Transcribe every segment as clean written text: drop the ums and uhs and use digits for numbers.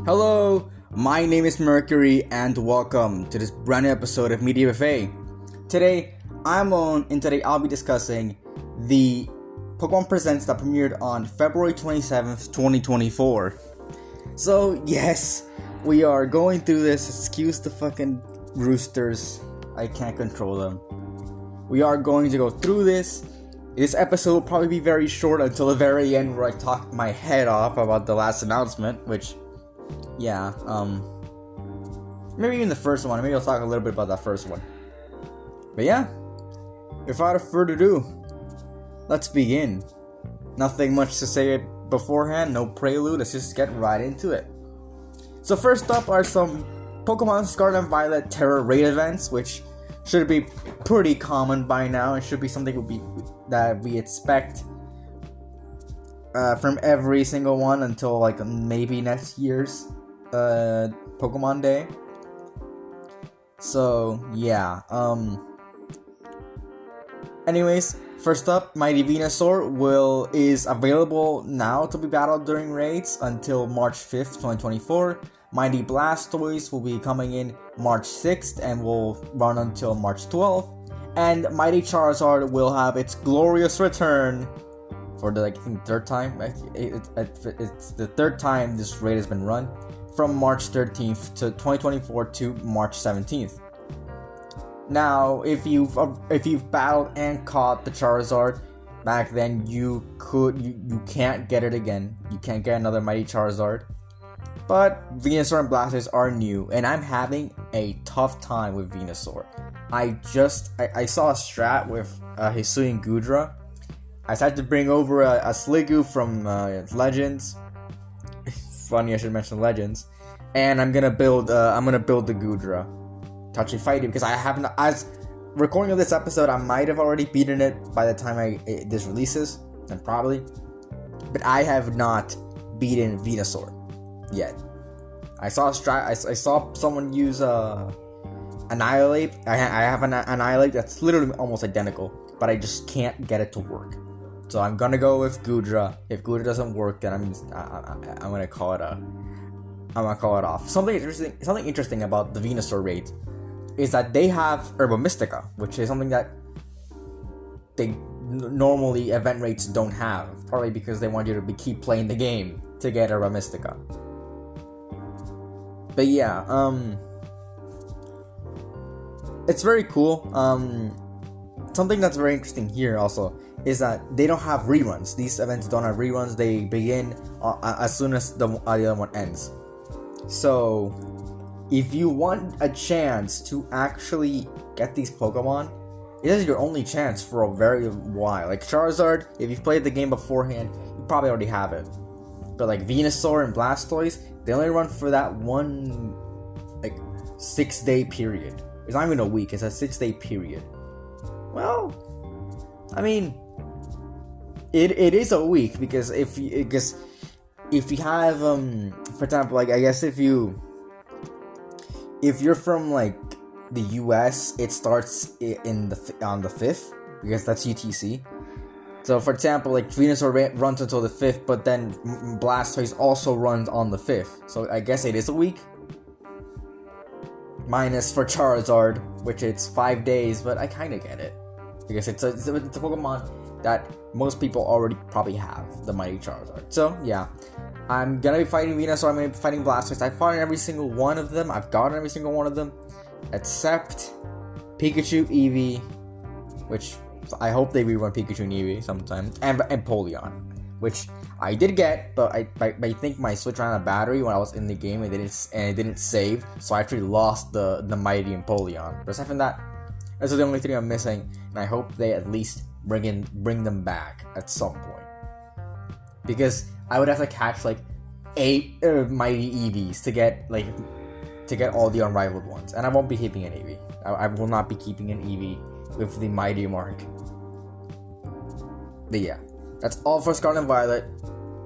Hello, my name is Mercury and welcome to this brand new episode of Media Buffet. Today, today I'll be discussing the Pokémon Presents that premiered on February 27th, 2024. So, yes, we are going through this. Excuse the fucking roosters. I can't control them. We are going to go through this. This episode will probably be very short until the very end where I talk my head off about the last announcement, which... yeah, maybe even the first one. Maybe I'll talk a little bit about that first one. But yeah, without further ado, let's begin. Nothing much to say beforehand, no prelude, let's just get right into it. So first up are some Pokemon Scarlet and Violet Terra Raid events, which should be pretty common by now. It should be something that we expect from every single one until like maybe next year's Pokemon Day. So yeah. Anyways, first up, Mighty Venusaur is available now to be battled during raids until March 5th, 2024. Mighty Blastoise will be coming in March 6th and will run until March 12th. And Mighty Charizard will have its glorious return for the third time. It's the third time this raid has been run, from March 13th to 2024 to March 17th. Now, if you've battled and caught the Charizard back then, you can't get it again. You can't get another Mighty Charizard. But Venusaur and Blastoise are new, and I'm having a tough time with Venusaur. I saw a strat with Hisuian Gudra. I decided to bring over a Sliggoo from Legends. Funny, I should mention Legends. And I'm gonna build the Gudra to actually fight it, because I haven't. As recording of this episode, I might have already beaten it by the time this releases, and probably. But I have not beaten Venusaur yet. I saw a strat. I saw someone use Annihilate. I have an Annihilate that's literally almost identical, but I just can't get it to work. So I'm gonna go with Gudra. If Gudra doesn't work, then I'm gonna call it off. Something interesting about the Venusaur raid is that they have Herba Mystica, which is something that they normally event rates don't have. Probably because they want you to keep playing the game to get Herba Mystica. But yeah, it's very cool. Something that's very interesting here also is that they don't have reruns. These events don't have reruns. They begin as soon as the other one ends. So, if you want a chance to actually get these Pokemon, it is your only chance for a very while. Like Charizard, if you've played the game beforehand, you probably already have it. But like Venusaur and Blastoise, they only run for that one 6-day period. It's not even a week, it's a 6-day period. Well, I mean, it is a week, because if you have for example, like I guess if you're from like the US, it starts on the 5th, because that's UTC. So for example, like Venusaur runs until the 5th, but then Blastoise also runs on the 5th. So I guess it is a week. Minus for Charizard, which it's 5 days, but I kind of get it, because it's a Pokemon that most people already probably have, the Mighty Charizard. So yeah, I'm gonna be fighting Venusaur, I'm gonna be fighting Blastoise. I've fought every single one of them, I've gotten every single one of them, except Pikachu, Eevee, which I hope they rerun Pikachu and Eevee sometime, and Empoleon, which I did get, but I think my Switch ran out of battery when I was in the game, and it didn't save, so I actually lost the Mighty Empoleon. But aside from that, those are the only 3 I'm missing, and I hope they at least bring them back at some point, because I would have to catch like 8 Mighty Eevees to get all the unrivaled ones, and I won't be keeping an Eevee. I will not be keeping an Eevee with the Mighty Mark. But yeah, that's all for Scarlet and Violet.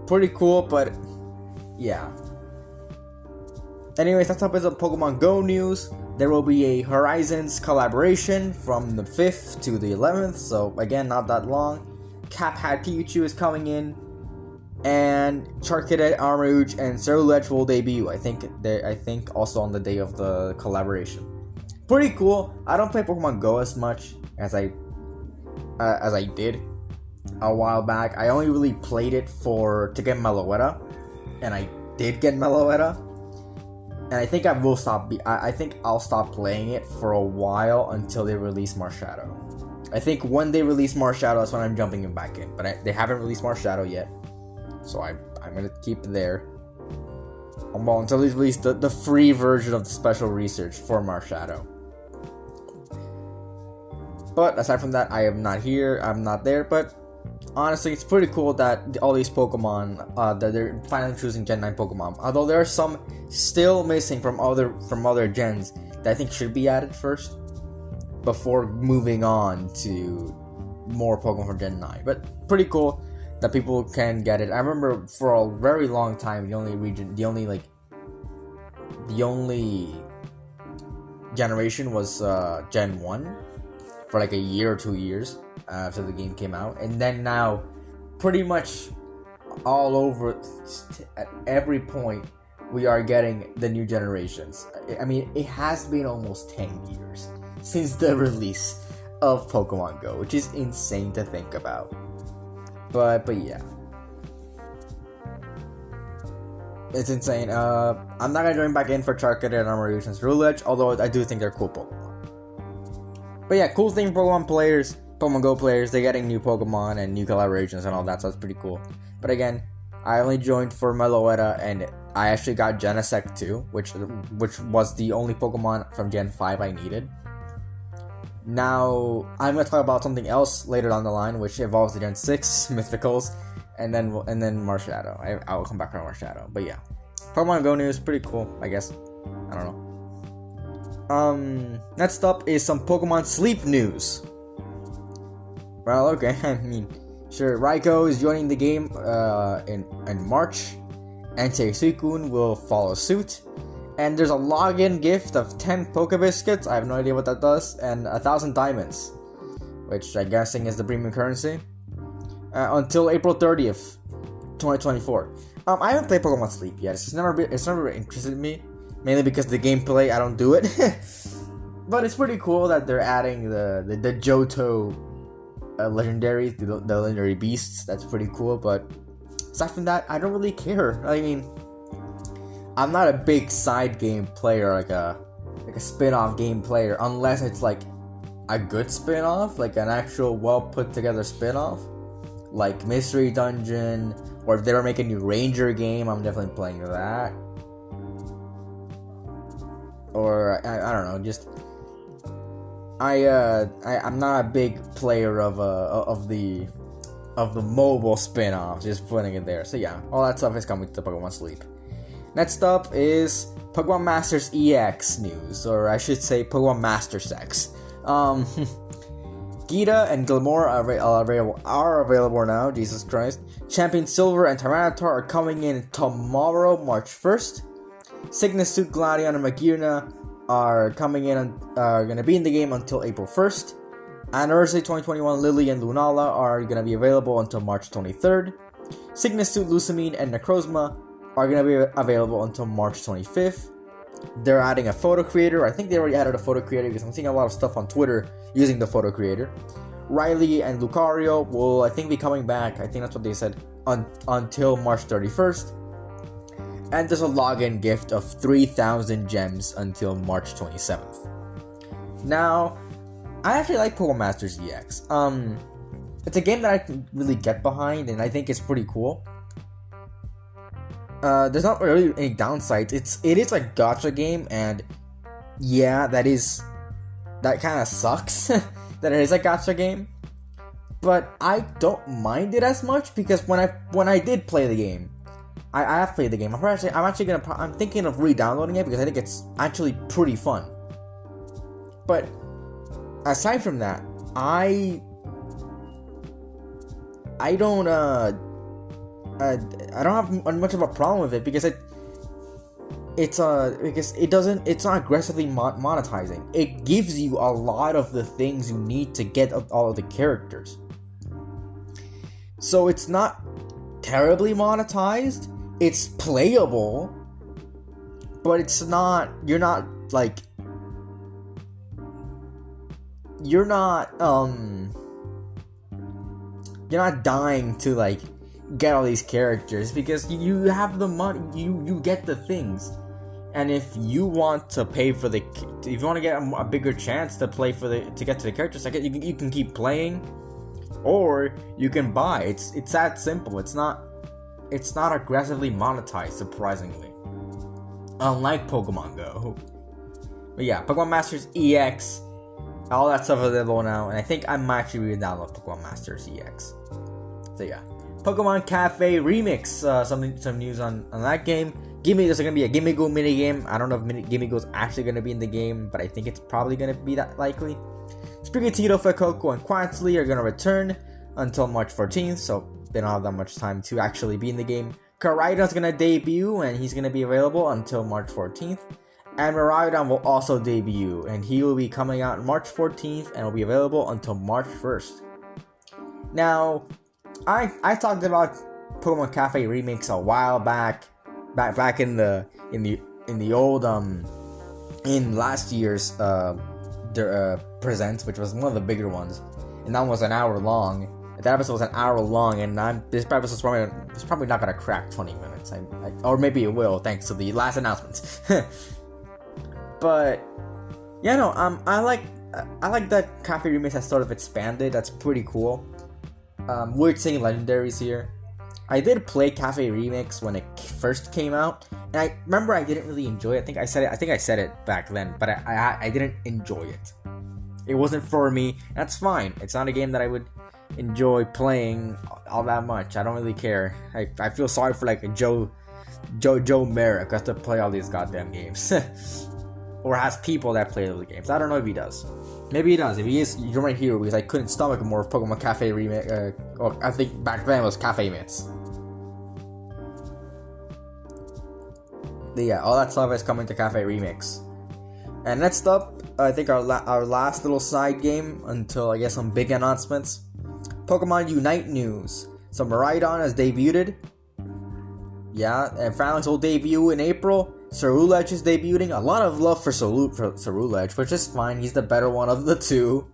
Pretty cool, but yeah. Anyways, that's up as a Pokemon Go news. There will be a Horizons collaboration from the 5th to the 11th, so again, not that long. Cap Hat Pikachu is coming in. and Charcadet, Armarouge, and Ceruledge will debut. I think also on the day of the collaboration. Pretty cool. I don't play Pokemon Go as much as I did a while back. I only really played it to get Meloetta, and I did get Meloetta. And I think I think I'll stop playing it for a while until they release Marshadow. I think when they release Marshadow, that's when I'm jumping back in. But they haven't released Marshadow yet, so I'm gonna keep it there. Well, until they release the free version of the special research for Marshadow. But aside from that, I am not here. I'm not there. But honestly, it's pretty cool that all these Pokemon that they're finally choosing Gen 9 Pokemon. Although there are some still missing from other gens that I think should be added first before moving on to more Pokemon from Gen 9. But pretty cool that people can get it. I remember for a very long time the only generation was Gen 1 for like a year or 2 years after the game came out, and then now pretty much all over at every point we are getting the new generations. I mean, it has been almost 10 years since the release of Pokemon Go, which is insane to think about. But yeah, it's insane. I'm not gonna join back in for Charcadet and Armarouge and Ceruledge, although I do think they're cool Pokemon. But yeah, cool thing for Pokemon Go players, they're getting new Pokemon and new collaborations and all that, so that's pretty cool. But again, I only joined for Meloetta, and I actually got Genesect too, which was the only Pokemon from Gen 5 I needed. Now, I'm going to talk about something else later down the line, which involves the Gen 6 Mythicals, and then Marshadow. I will come back to Marshadow. But yeah, Pokemon Go news, pretty cool, I guess. I don't know. Next up is some Pokemon Sleep news. Well, okay, I mean, sure, Raikou is joining the game in March, and Suicune will follow suit. And there's a login gift of 10 Pokebiscuits, I have no idea what that does, and 1,000 diamonds, which I'm guessing is the premium currency, until April 30th, 2024. I haven't played Pokemon Sleep yet. It's never interested me, mainly because the gameplay, I don't do it. But it's pretty cool that they're adding the Johto legendaries, the legendary beasts. That's pretty cool, but aside from that, I don't really care. I mean, I'm not a big side game player, like a spin-off game player, unless it's like a good spin-off, like an actual well put together spin-off, like Mystery Dungeon, or if they were making a new Ranger game, I'm definitely playing that. Or I don't know, just I'm not a big player of the mobile spin-off, just putting it there. So yeah, all that stuff is coming to Pokemon Sleep. Next up is Pokemon Masters EX news, or I should say Pokemon Master Sex. Gita and Gilmore are available now, Jesus Christ. Champion Silver and Tyranitar are coming in tomorrow, March 1st. Cygnus Suit, Gladion, and Magearna are coming in and are going to be in the game until April 1st. Anniversary 2021 Lily and Lunala are going to be available until March 23rd. Cygnus Suit, Lusamine, and Necrozma are going to be available until March 25th. They're adding a photo creator. I think they already added a photo creator because I'm seeing a lot of stuff on Twitter using the photo creator. Riley and Lucario will, I think, be coming back. I think that's what they said, until March 31st. And there's a login gift of 3,000 gems until March 27th. Now, I actually like Pokemon Masters EX. It's a game that I can really get behind, and I think it's pretty cool. There's not really any downsides. It is a gacha game, and yeah, that kind of sucks that it is a gacha game. But I don't mind it as much because when I did play the game, I have played the game. I'm thinking of re-downloading it because I think it's actually pretty fun. But aside from that, I don't have much of a problem with it because it's not aggressively monetizing. It gives you a lot of the things you need to get all of the characters. So it's not terribly monetized. It's playable, but it's not. You're not like. You're not dying to like get all these characters because you have the money. You get the things. And if you want to pay for if you want to get a bigger chance to play to get to the characters, like you can keep playing, or you can buy. It's that simple. It's not aggressively monetized, surprisingly, unlike Pokemon Go. But yeah, Pokemon Masters EX, all that stuff is available now, and I think I'm actually re-download Pokemon Masters EX. So yeah, Pokemon Cafe Remix. Some news on that game. There's going to be a Gimme Go minigame. I don't know if Gimme Go is actually going to be in the game, but I think it's probably going to be that likely. Sprigatito, Fuecoco, and Quaxly are going to return until March 14th, so they don't have that much time to actually be in the game. Koraidon's going to debut, and he's going to be available until March 14th. And Miraidon will also debut, and he will be coming out March 14th, and will be available until March 1st. Now, I talked about Pokemon Cafe Remix a while back in the old in last year's Presents, which was one of the bigger ones, and that one was an hour long. That episode was an hour long, and this episode is probably not gonna crack 20 minutes. Or maybe it will, thanks to the last announcements. But yeah, no, I like that Cafe Remix has sort of expanded. That's pretty cool. We're seeing legendaries here. I did play Cafe Remix when it first came out, and I remember I didn't really enjoy it. I think I said it back then, but I didn't enjoy it. It wasn't for me. That's fine. It's not a game that I would enjoy playing all that much. I don't really care. I feel sorry for like Joe Merrick, who has to play all these goddamn games, or has people that play those games. I don't know if he does. Maybe he does. If he is, you're right here because I couldn't stomach more of Pokemon Cafe Remix. Or I think back then it was Cafe Mitts. Yeah, all that stuff is coming to Cafe Remix. And next up, I think our last little side game until I guess some big announcements. Pokemon Unite news. So Miraidon has debuted. Yeah, and Phalanx will debut in April. Cerulege is debuting. A lot of love for Cerulege, which is fine. He's the better one of the two.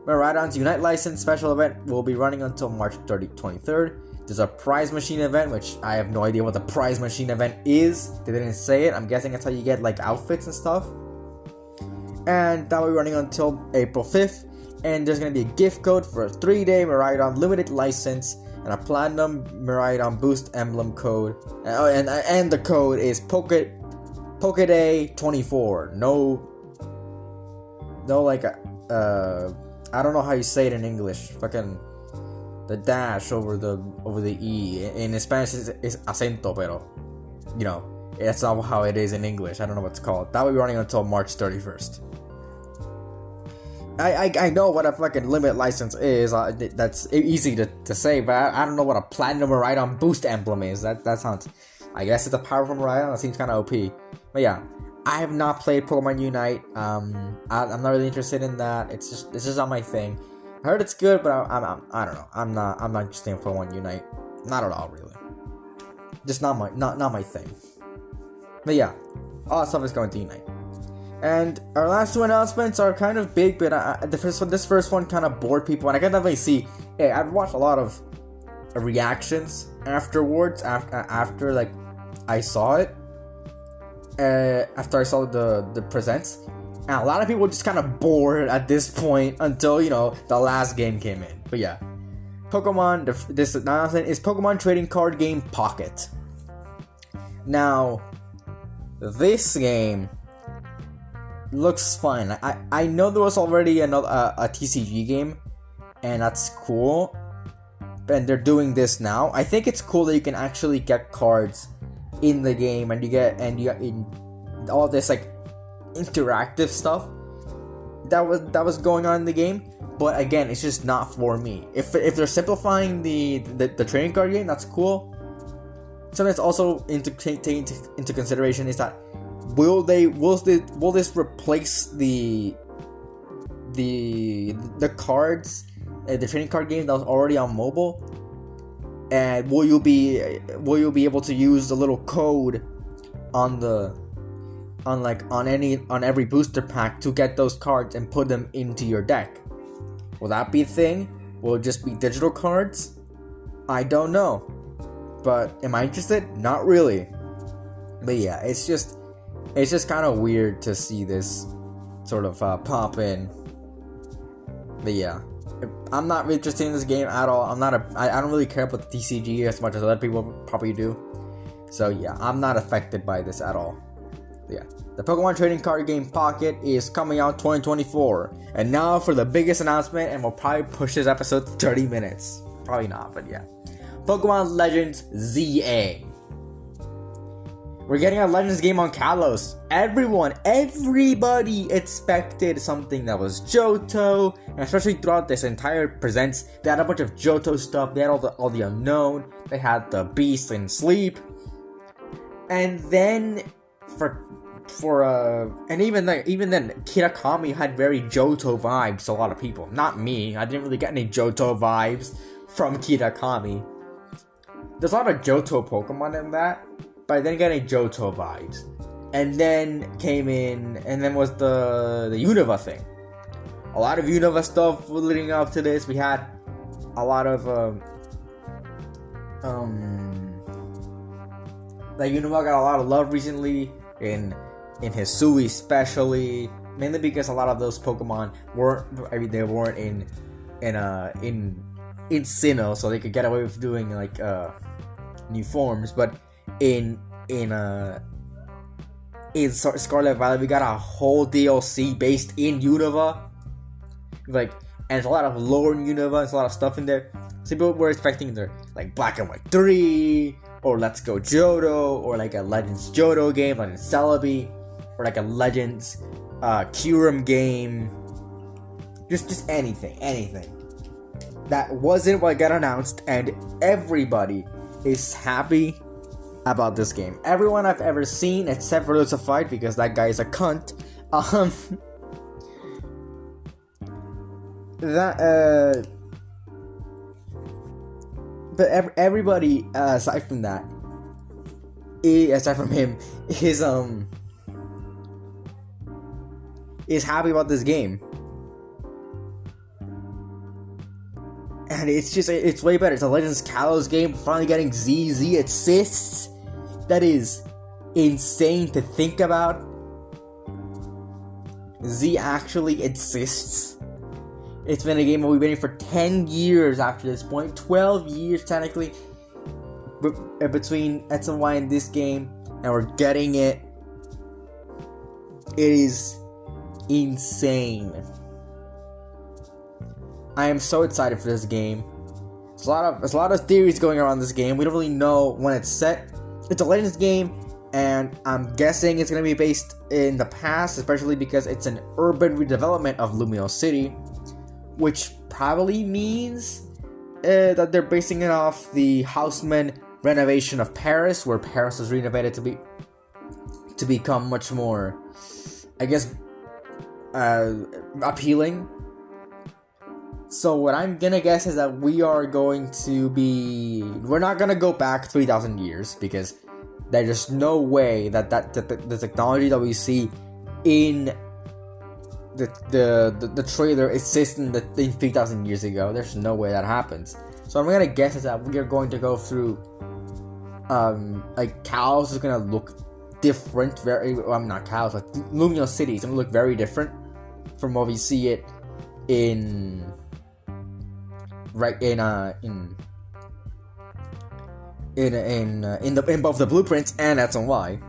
Miraidon's Unite License special event will be running until March 23rd. There's a prize machine event, which I have no idea what the prize machine event is. They didn't say it. I'm guessing that's how you get like outfits and stuff. And that will be running until April 5th. And there's going to be a gift code for a 3-day Miraidon limited license and a platinum Miraidon boost emblem code. And the code is Pokéday 24. No like I don't know how you say it in English. Fucking the dash over the E. In Spanish is acento, pero you know, that's not how it is in English. I don't know what it's called. That will be running until March 31st. I know what a fucking limit license is. That's easy to say, but I don't know what a platinum Miraidon boost emblem is. That sounds. I guess it's a powerful Miraidon. That seems kind of OP. But yeah, I have not played Pokemon Unite. I'm not really interested in that. It's just not my thing. I heard it's good, but I don't know. I'm not interested in Pokemon Unite. Not at all, really. Just not my thing. But yeah, all that stuff is going to Unite. And our last two announcements are kind of big, but this first one kind of bored people, and I can definitely see. Hey, I've watched a lot of reactions afterwards, after like I saw it, after I saw the presents, and a lot of people were just kind of bored at this point until the last game came in. But yeah, Pokemon. This announcement is Pokemon trading card game Pocket. Now, this game looks fun. I know there was already a TCG game, and that's cool. And they're doing this now. I think it's cool that you can actually get cards in the game, and you get in all this like interactive stuff that was going on in the game. But again, it's just not for me. If they're simplifying the trading card game, that's cool. Something that's also taken into consideration is that will this replace the cards, the trading card game that was already on mobile? And will you be able to use the little code on every booster pack to get those cards and put them into your deck? Will that be a thing? Will it just be digital cards? I don't know. But am I interested? Not really. But yeah, it's just kind of weird to see this sort of pop in. But yeah, I'm not really interested in this game at all. I don't really care about the TCG as much as other people probably do. So yeah, I'm not affected by this at all. Yeah, the Pokemon trading card game Pocket is coming out 2024. And now for the biggest announcement, and we'll probably push this episode to 30 minutes. Probably not, but yeah. Pokemon Legends ZA. We're getting a Legends game on Kalos. Everybody expected something that was Johto, and especially throughout this entire Presents, they had a bunch of Johto stuff. They had all the unknown. They had the Beast and Sleep, and then even then, Kirakami had very Johto vibes to a lot of people. Not me. I didn't really get any Johto vibes from Kirakami. There's a lot of Johto Pokemon in that, but I didn't get any Johto vibes. And then was the Unova thing. A lot of Unova stuff leading up to this. We had a lot of like Unova got a lot of love recently in Hisui especially, mainly because a lot of those Pokemon weren't in Sinnoh, so they could get away with doing like new forms. But in Scarlet Violet, we got a whole DLC based in Unova, like, and there's a lot of lore in Unova. There's a lot of stuff in there. So people were expecting their like Black and White 3, or Let's Go Johto, or like a Legends Johto game, Legends Celebi, or like a Legends Kyurem game. Just anything. That wasn't what got announced, and everybody is happy about this game. Everyone I've ever seen, except for Lucifer Fight, because that guy is a cunt. But everybody aside from him, is happy about this game. And it's way better. It's a Legends Kalos game. Finally getting ZZ assists. That is insane to think about. Z actually exists. It's been a game that we've been in for 10 years after this point. 12 years technically. Between X and Y and this game. And we're getting it. It is insane. I am so excited for this game. There's a lot of theories going around this game. We don't really know when it's set. It's a Legends game, and I'm guessing it's going to be based in the past, especially because it's an urban redevelopment of Lumiose City, which probably means that they're basing it off the Houseman renovation of Paris, where Paris was renovated to become much more, I guess, appealing. So what I'm gonna guess is that we're not gonna go back 3,000 years, because there's just no way that the technology that we see in the trailer exists in 3,000 years ago. There's no way that happens. So I'm gonna guess is that we are going to go through like Kalos is gonna look different. Not Kalos, but Lumiose City is gonna look very different from what we see it in both the blueprints and X and Y.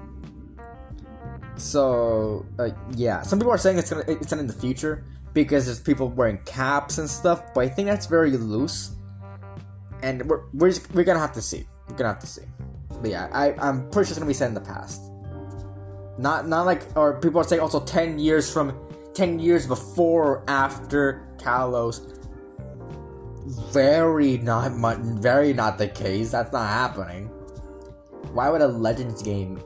So yeah, some people are saying it's in the future because there's people wearing caps and stuff, but I think that's very loose, and we're gonna have to see. But yeah, I'm pretty sure it's gonna be set in the past. Not like, or people are saying also 10 years before or after Kalos. Very not the case. That's not happening. Why would a Legends game?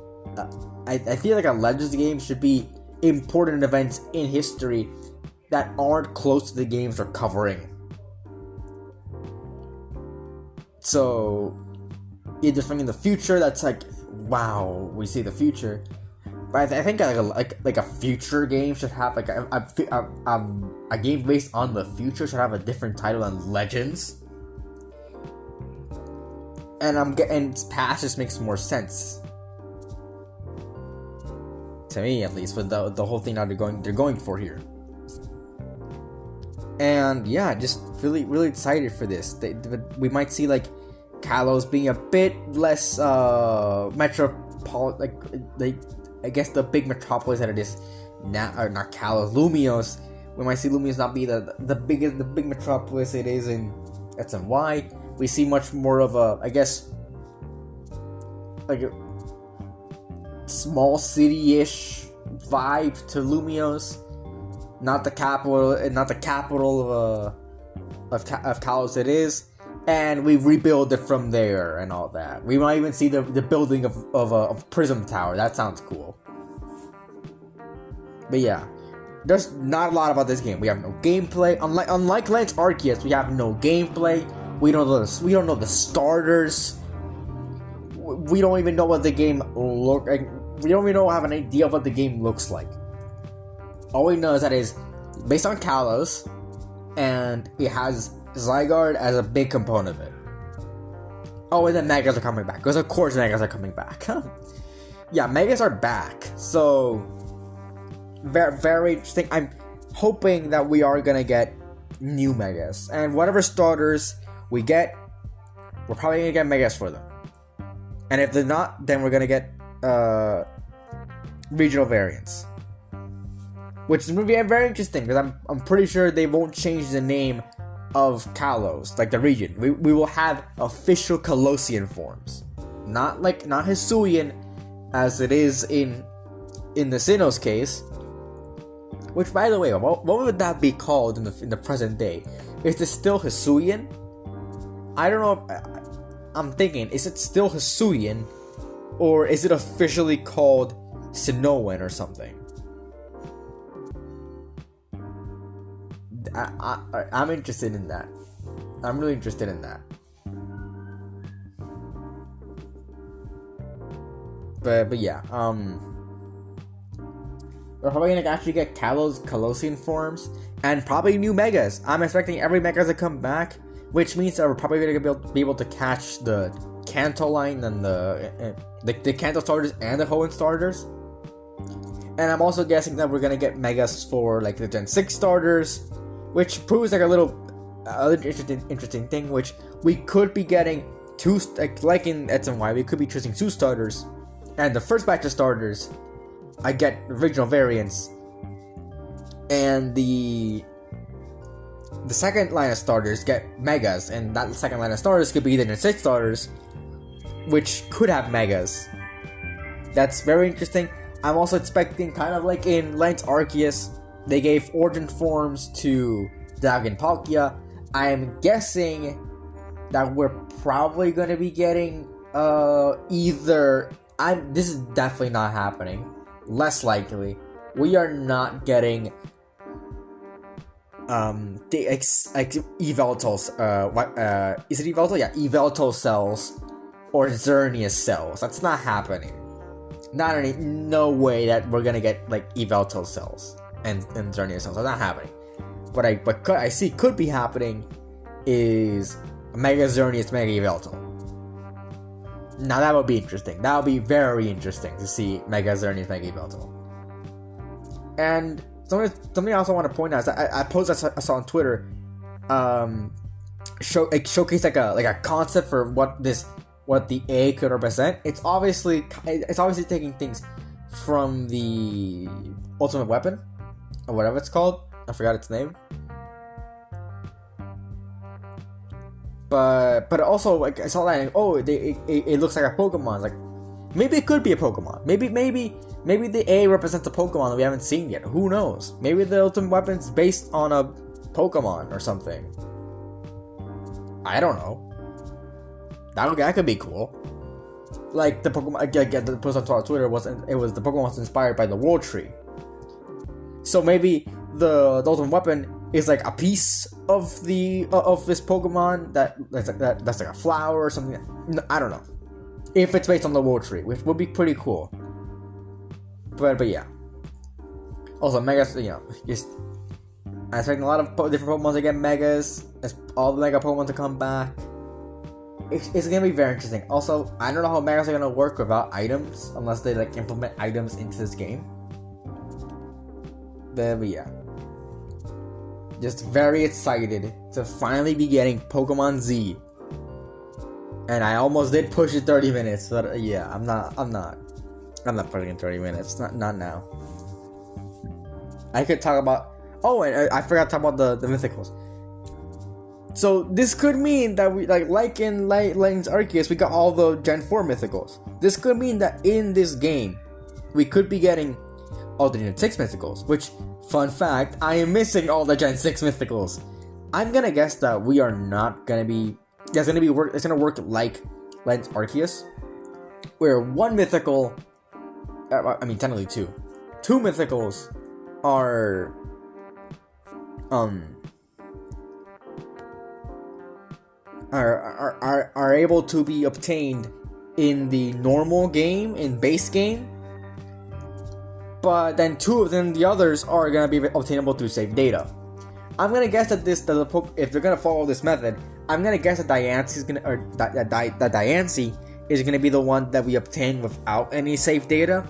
I feel like a Legends game should be important events in history that aren't close to the games they're covering. So either something in the future that's like, wow, we see the future. But I think like a future game should have like a game based on the future should have a different title than Legends. And past just makes more sense to me, at least, with the whole thing that they're going for here. And yeah, just really excited for this. We might see like Kalos being a bit less I guess the big metropolis that it is now, or not Kalos, Lumios. We might see Lumios not be the big metropolis it is in X and Y. We see much more of a, I guess, like a small city-ish vibe to Lumios. Not the capital of Kalos it is, and we rebuild it from there and all that. We might even see the building of Prism Tower. That sounds cool. But yeah, there's not a lot about this game. We have no gameplay. Unlike Lance Arceus, we have no gameplay. We don't know the starters. We don't even know what the game look like. We don't even have an idea of what the game looks like. All we know is that it's based on Kalos, and it has Zygarde as a big component of it. Oh, and then Megas are coming back, because of course Megas are coming back. Yeah, Megas are back, so very, very interesting. I'm hoping that we are gonna get new Megas, and whatever starters we get, we're probably gonna get Megas for them. And if they're not, then we're gonna get regional variants, which is gonna be very interesting, because I'm pretty sure they won't change the name of Kalos, like the region. We will have official Kalosian forms, not Hisuian as it is in the Sinnoh's case. Which, by the way, what would that be called in the present day? Is it still Hisuian? I don't know. I'm thinking, is it still Hisuian, or is it officially called Sinnohan or something? I'm interested in that. I'm really interested in that. But yeah, we're probably gonna actually get Kalosian forms and probably new Megas. I'm expecting every Mega to come back, which means that we're probably gonna be able to catch the Kanto line and the Kanto starters and the Hoenn starters. And I'm also guessing that we're gonna get Megas for like the Gen 6 starters, which proves like a little interesting thing, which we could be getting two, like in X and Y, we could be choosing 2 starters, and the first batch of starters I get original variants, and the second line of starters get Megas, and that second line of starters could be the Gen 6 starters, which could have Megas. That's very interesting. I'm also expecting, kind of like in Lance Arceus, they gave origin forms to Dag and Palkia. I'm guessing that we're probably going to be getting this is definitely not happening. Less likely, we are not getting the Yveltal's is it Yveltal? Yeah, Yveltal cells or Xerneas cells. That's not happening. No way that we're gonna get like Yveltal cells and Xerneas cells. That's not happening. What I see could be happening is Mega Xerneas, Mega Yveltal. Now that would be interesting. That would be very interesting to see Mega Xerneas, Mega Yveltal. And something I also want to point out is that I saw on Twitter, showcase like a concept for what the A could represent. It's obviously taking things from the Ultimate Weapon or whatever it's called. I forgot its name. But also, like, I saw that and, it looks like a Pokemon. Like, maybe it could be a Pokemon. Maybe the A represents a Pokemon that we haven't seen yet. Who knows? Maybe the Ultimate Weapon's based on a Pokemon or something. I don't know. That could be cool. Like the Pokemon, again, the post on Twitter was the Pokemon was inspired by the World Tree. So maybe the Ultimate Weapon is like a piece of the of this Pokemon that's like a flower or something. I don't know if it's based on the Wool Tree, which would be pretty cool. But yeah. Also, Megas, just I'm expecting a lot of different Pokemon to get Megas, all the Mega Pokemon to come back. It's gonna be very interesting. Also, I don't know how Megas are gonna work without items, unless they like implement items into this game. But yeah. Just very excited to finally be getting Pokemon Z. And I almost did push it 30 minutes, but yeah, I'm not pushing it 30 minutes. Not now. I could talk about... Oh, and I forgot to talk about the Mythicals. So this could mean that we like in Legends Arceus, we got all the Gen 4 Mythicals. This could mean that in this game, we could be getting all the Gen 6 Mythicals. Which, fun fact, I am missing all the Gen 6 Mythicals. I'm gonna guess that we are not gonna be... It's gonna work like Legends Arceus, where one Mythical... technically two. Two Mythicals are able to be obtained in the normal game, in base game, but then two of them, the others, are gonna be obtainable through save data. I'm gonna guess that if they're gonna follow this method, I'm gonna guess that Diancie is gonna be the one that we obtain without any save data,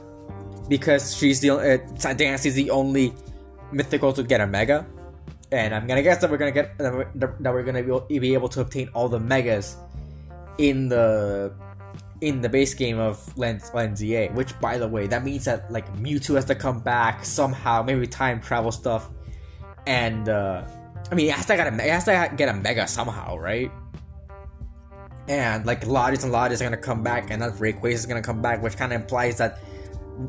because Diancie is the only mythical to get a Mega. And I'm gonna guess that we're gonna be able to obtain all the Megas in the base game of Legends ZA. Which, by the way, that means that like Mewtwo has to come back somehow, maybe time travel stuff, and it has to get a Mega somehow, right? And like Lodges and Lodges are gonna come back, and that Rayquaza is gonna come back, which kind of implies that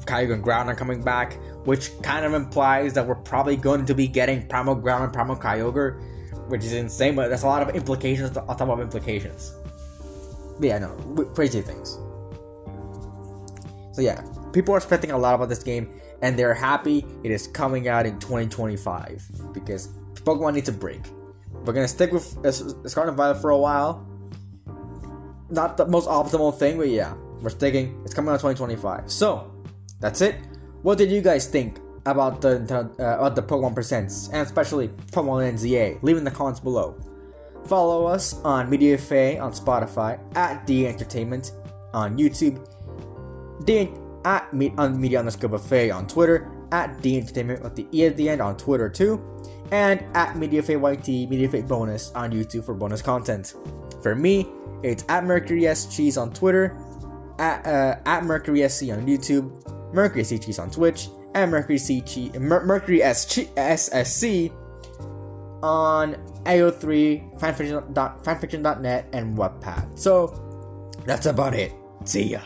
Kyogre and Ground are coming back, which kind of implies that we're probably going to be getting Primal Ground and Primal Kyogre, which is insane, but that's a lot of implications on top of implications. But yeah, no, crazy things. So yeah, people are expecting a lot about this game, and they're happy it is coming out in 2025, because Pokemon needs a break. We're gonna stick with Scarlet Violet for a while. Not the most optimal thing, but yeah, we're sticking. It's coming out in 2025. So that's it. What did you guys think about the Pokemon Presents, and especially Pokemon NZA? Leave in the comments below. Follow us on MediaFay on Spotify, at The Entertainment on YouTube, on Media_Buffet on Twitter, at The Entertainment with the E at the end on Twitter too, and at MediaFayYT, MediaFay Bonus on YouTube for bonus content. For me, it's at Mercury S Cheese on Twitter, at Mercury SC on YouTube, Mercury C Cheese on Twitch, and Mercury SSC on AO3, fanfiction.net, and Wattpad. So, that's about it. See ya.